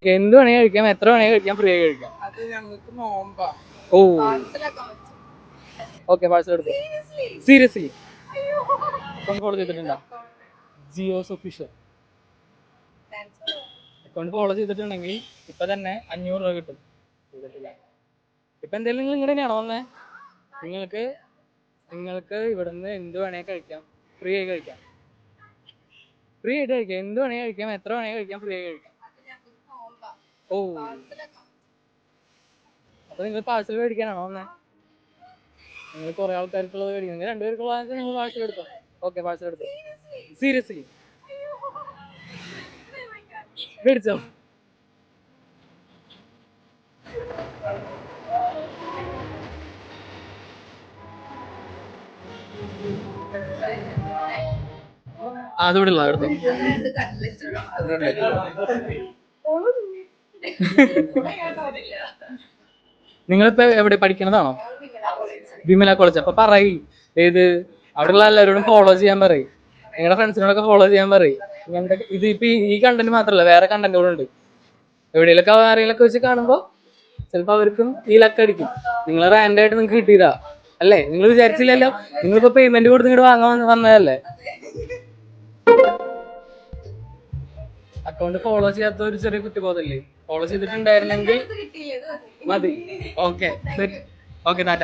എന്ത് വേണേ കഴിക്കാം, എത്ര വേണേ കഴിക്കാം, ഫ്രീ ആയി കഴിക്കാം. ഓ ഓക്കെ, പാഴ്സൽ എടുത്തു. സീരിയസ്ലി അക്കൗണ്ട് ഫോളോ ചെയ്തിട്ടുണ്ടോ? ജിയോസ് ഒഫീഷ്യൽ അക്കൗണ്ട് ഫോളോ ചെയ്തിട്ടുണ്ടെങ്കിൽ ഇപ്പൊ തന്നെ 500 രൂപ കിട്ടും. ചെയ്തിട്ടില്ല. ഇപ്പൊ എന്തെങ്കിലും നിങ്ങൾ ഇങ്ങനെ തന്നെയാണോ വന്നേ? നിങ്ങൾക്ക് നിങ്ങൾക്ക് ഇവിടുന്ന് എന്ത് വേണേ കഴിക്കാം, ഫ്രീ ആയി കഴിക്കാം. ഫ്രീ ആയിട്ട് കഴിക്കാം, എന്ത് വേണേ കഴിക്കാം, എത്ര വേണേ കഴിക്കാം, ഫ്രീ ആയി കഴിക്കാം. ഓ അപ്പൊ നിങ്ങൾ പാഴ്സൽ മേടിക്കാനാണോ വന്നേ? നിങ്ങൾ കുറെ ആൾക്കാർക്കുള്ളത് മേടിക്കും. നിങ്ങൾ 2 പേർക്കുള്ള നിങ്ങൾ പാഴ്സൽ എടുത്തോ. ഓക്കെ, പാഴ്സൽ എടുത്തു. സീരിയസ്ലി മേടിച്ചോ? അതുകൂടെ ഉള്ള എടുത്തോ. നിങ്ങളിപ്പോ എവിടെ പഠിക്കണതാണോ? വിമല കോളേജ്. അപ്പൊ പറയ്, ഏത് അവിടെയുള്ള എല്ലാവരോടും ഫോളോ ചെയ്യാൻ പറയും. നിങ്ങളുടെ ഫ്രണ്ട്സിനോടൊക്കെ ഫോളോ ചെയ്യാൻ പറയും. ഇങ്ങനത്തെ ഇത് ഇപ്പൊ ഈ കണ്ടന്റ് മാത്രമല്ല, വേറെ കണ്ടന്റുകളുണ്ട്. എവിടെയെങ്കിലൊക്കെ ആരെങ്കിലൊക്കെ വെച്ച് കാണുമ്പോ ചിലപ്പോ അവർക്കും ഈ ലക്ക് അടിക്കും. നിങ്ങൾ റാൻഡ് ആയിട്ട് നിങ്ങൾക്ക് കിട്ടിയതാ അല്ലേ? നിങ്ങൾ വിചാരിച്ചില്ലല്ലോ. നിങ്ങളിപ്പോ പേയ്മെന്റ് കൊടുത്ത് ഇങ്ങോട്ട് വാങ്ങാൻ വന്നതല്ലേ? അക്കൗണ്ട് ഫോളോ ചെയ്യാത്ത ഒരു ചെറിയ കുറ്റബോധമല്ലേ? ഫോളോ ചെയ്തിട്ടുണ്ടായിരുന്നെങ്കിൽ മതി. Okay, okay, Tata.